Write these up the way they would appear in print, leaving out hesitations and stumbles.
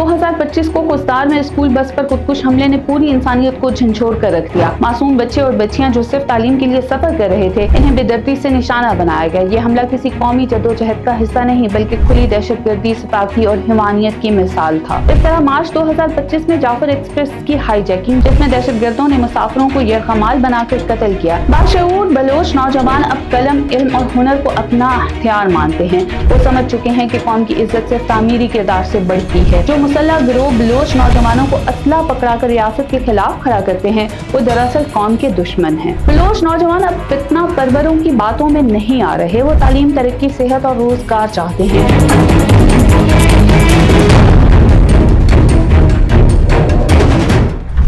2025 को कुस्तार में स्कूल बस पर खुदकुश हमले ने पूरी इंसानियत को झंझोड़ कर रख दिया। मासूम बच्चे और बच्चियां जो सिर्फ तालीम के लिए सफर कर रहे थे, इन्हें बेदर्दी से निशाना बनाया गया। ये हमला किसी कौमी जद्दोजहद का हिस्सा नहीं बल्कि खुली दहशतगर्दी, सताफी और हिमानियत की मिसाल था। इस तरह मार्च 2025 में जाफर एक्सप्रेस की हाईजैकिंग, जिसमें दहशतगर्दों ने मुसाफिरों को यरगमाल बनाकर कत्ल किया। बाशऊर बलोच नौजवान अब कलम, इल्म और हुनर को अपना हथियार मानते हैं। वो समझ चुके हैं कि कौम की इज्जत सिर्फ तामीरी किरदार से बढ़ती है। जो मुसल्लह गिरोह बलोच नौजवानों को असला पकड़ाकर रियासत के खिलाफ खड़ा करते हैं, वो दरअसल कौम के दुश्मन हैं। बलोच नौजवान अब फितना परवरों की बातों में नहीं आ रहे। वो तालीम, तरक्की, सेहत और रोजगार चाहते हैं।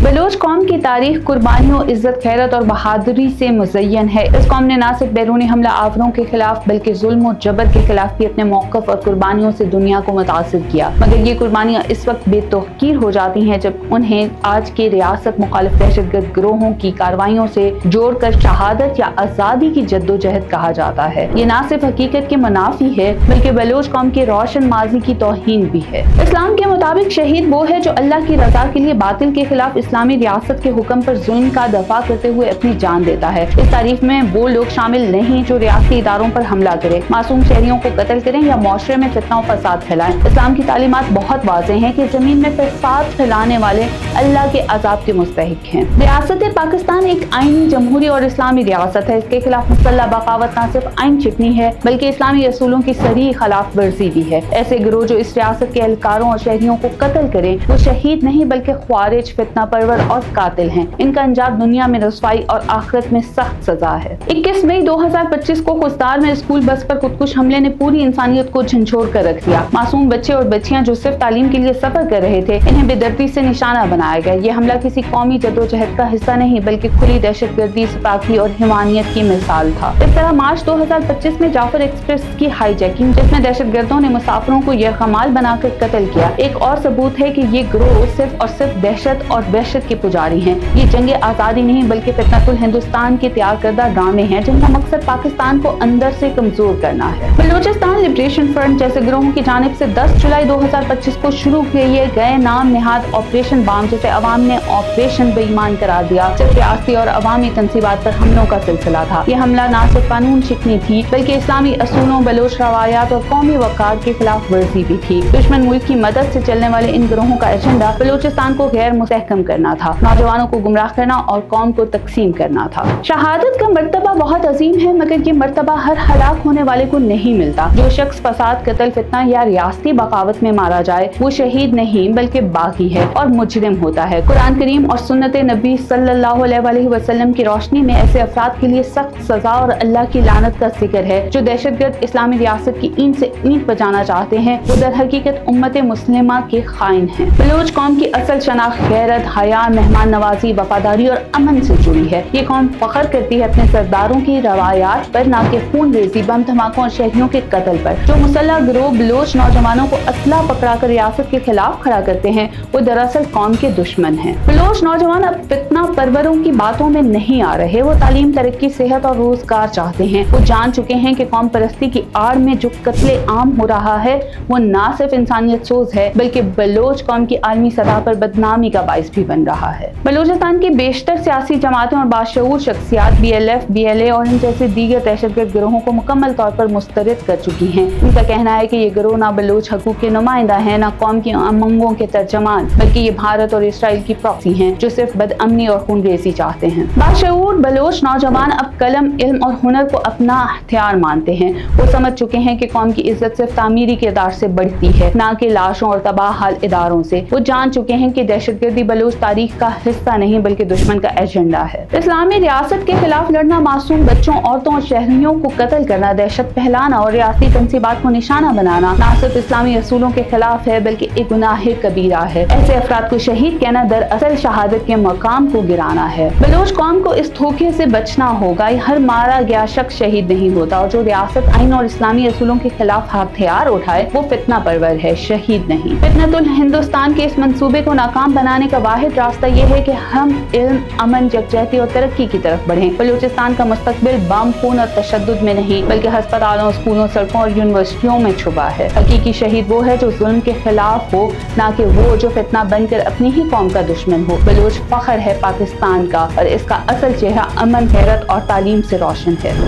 बलोच कौम की तारीख कुर्बानियों, इज्जत, खैरत और बहादुरी से मुज़य्यन है। इस कौम ने न सिर्फ बैरूनी हमला आवरों के खिलाफ बल्कि जुल्म और जबर के खिलाफ भी अपने मौक़िफ़ और कुर्बानियों से दुनिया को मुतासिर किया। मगर ये कुर्बानियाँ इस वक्त बेतौकीर हो जाती हैं जब उन्हें आज के रियासत मुखालिफ दहशतगर्द गिरोहों की कार्रवाइयों से जोड़कर शहादत या आज़ादी की जद्दोजहद कहा जाता है। ये न सिर्फ हकीकत के मुनाफी है बल्कि बलोच कौम के रोशन माजी की तौहीन भी है। इस्लाम के मुताबिक शहीद वो है जो अल्लाह की रज़ा के लिए बातिल के खिलाफ इस्लामी रियासत के हुक्म पर जुल्म का दफा करते हुए अपनी जान देता है। इस तारीफ में वो लोग शामिल नहीं जो रियासती इदारों पर हमला करें, मासूम शहरियों को कत्ल करें या मुआशरे में फितना और फसाद फैलाएं। इस्लाम की तालीमात बहुत वाज़ेह हैं कि जमीन में फसाद फैलाने वाले अल्लाह के अजाब के मुस्तहिक हैं। रियासत पाकिस्तान एक आईनी, जमहूरी और इस्लामी रियासत है। इसके खिलाफ मुसल्लह बगावत न सिर्फ आइन चिकनी है बल्कि इस्लामी असूलों की सरीह खिलाफ वर्जी भी है। ऐसे गिरोह जो इस रियासत के एहलकारों और शहरियों को कत्ल करें, वो शहीद नहीं बल्कि ख्वारिज, फितना परवर और कातिल हैं। इनका अंजाम दुनिया में रसवाई और आखिरत में सख्त सजा है। 21 मई 2025 को कुस्तार में स्कूल बस पर खुदकुश हमले ने पूरी इंसानियत को झंझोड़ कर रख दिया। मासूम बच्चे और बच्चियां जो सिर्फ तालीम के लिए सफर कर रहे थे, इन्हें बेदर्दी से निशाना बनाया गया। ये हमला किसी कौमी जद्दोजहद का हिस्सा नहीं बल्कि खुली दहशतगर्दी, सताफी और हिमानियत की मिसाल था। इस तरह मार्च 2025 में जाफर एक्सप्रेस की हाईजैकिंग, जिसमें दहशतगर्दों ने मुसाफिरों को यरगमाल बनाकर कत्ल किया, एक और सबूत है कि ये गिरोह सिर्फ और सिर्फ दहशत और वहशत के पुजारी हैं। ये जंगे आजादी नहीं बल्कि फितनतुल हिंदुस्तान के तैयार करदा ड्रामे हैं जिनका मकसद पाकिस्तान को अंदर से कमजोर करना है। बलूचिस्तान लिबरेशन फ्रंट जैसे गिरोहों की जानिब से 10 जुलाई 2025 को शुरू किए गए नाम निहाद ऑपरेशन बाम, जिसे अवाम ने ऑपरेशन बेईमान करार दिया, सिर्फ रियासती और अवामी तंसीबात पर हमलों का सिलसिला था। ये हमला न सिर्फ कानून शिकनी थी बल्कि इस्लामी असूलों, बलोच रवायात और कौमी वकार के खिलाफ वर्जी भी थी। दुश्मन मुल्क की मदद से चलने वाले इन गिरोहों का एजेंडा बलूचिस्तान को गैर मुस्तहकम करना था, नौजवानों को गुमराह करना और कौम को तकसीम करना था। शहादत का मर्तबा बहुत अजीम है मगर ये मर्तबा हर हलाक होने वाले को नहीं मिलता। जो शख्स फसाद, कत्ल, फितना या रियासती बगावत में मारा जाए वो शहीद नहीं बल्कि बागी है और मुजरिम होता है। कुरान करीम और सुन्नत नबी सल्लल्लाहु अलैहि वसल्लम की रोशनी में ऐसे अफराद के लिए सख्त सजा और अल्लाह की लानत का जिक्र है। जो दहशतगर्द इस्लामी रियासत की ईंट से ईंट बजाना चाहते हैं वो दर हकीकत उम्मत मुस्लिमा के खाइन हैं। बलोच कौम की असल शनाख्त गैरत, हया, मेहमान नवाजी, वफादारी और अमन से जुड़ी है। ये कौम फख्र करती है अपने सरदारों की रवायात पर, ना कि खून रेजी, बम धमाकों और शहरियों के कत्ल पर। जो मुसल्लह गिरोह बलोच नौजवानों को असला पकड़ाकर रियासत के खिलाफ खड़ा करते हैं, वो दरअसल कौम के दुश्मन हैं। बलोच नौजवान अब फितना परवरों की बातों में नहीं आ रहे। वो तालीम, तरक्की, सेहत और रोजगार चाहते हैं। वो जान चुके हैं कि कौम परस्ती की आड़ में जो कत्ले आम हो रहा है वो ना सिर्फ इंसानियत सोज है बल्कि बलोच कौम की आलमी सतह पर बदनामी का बाइस भी बन रहा है। बलूचिस्तान की बेशतर सियासी जमातें और बाशऊर शख्सियात BLF, BLA और इन जैसे दीगर दहशतगर्द गिरोहों को मुकम्मल तौर पर मुस्तरद कर चुकी हैं। उनका कहना है कि ये गिरोह ना बलोच हकूक के नुमाइंदा है, ना कौम की उमंगों के तर्जमान, बल्कि ये भारत और इसराइल की प्रॉक्सी हैं जो सिर्फ बदअमनी और खूनरेज़ी चाहते हैं। बाशऊर बलोच नौजवान अब कलम, इल्म और हुनर को अपना हथियार मानते हैं। वो समझ चुके हैं कि कौम की इज्जत सिर्फ तामीरी किरदार से बढ़ती है, ना कि लाशों और तबाह हाल इदारों से। वो जान चुके हैं कि दहशतगर्दी बलोच तारीख का हिस्सा नहीं बल्कि दुश्मन का एजेंडा है। इस्लामी रियासत के खिलाफ लड़ना, मासूम बच्चों, औरतों और शहरियों को कत्ल करना, दहशत फैलाना और रियासती तंसीबात को निशाना बनाना न सिर्फ इस्लामी असूलों के खिलाफ है बल्कि एक गुनाह कबीरा है। ऐसे अफराद को शहीद कहना दरअसल शहादत के मकाम को गिराना है। बलोच कौम को इस धोखे से बचना होगा। हर मारा गया शख्स शहीद नहीं होता और जो रियासत, आइन और इस्लामी असूलों के खिलाफ हथियार उठाए वो फितना परवर है, शहीद नहीं। फितनतुल हिंदुस्तान के इस मंसूबे को नाकाम बनाने का वाहिद रास्ता ये है कि हम इल्म, अमन, यकजहती और तरक्की की तरफ बढ़ें। बलूचिस्तान का मुस्तकबिल बम, खून और तशद्दुद में नहीं बल्कि अस्पतालों, स्कूलों, सड़कों और यूनिवर्सिटियों में छुपा है। हकीकी शहीद वो है जो जुल्म के खिलाफ हो, ना कि वो जो फितना बनकर अपनी ही कौम का दुश्मन हो। बलूच फख्र है पाकिस्तान का और इसका असल चेहरा अमन, गैरत और तालीम से रोशन है।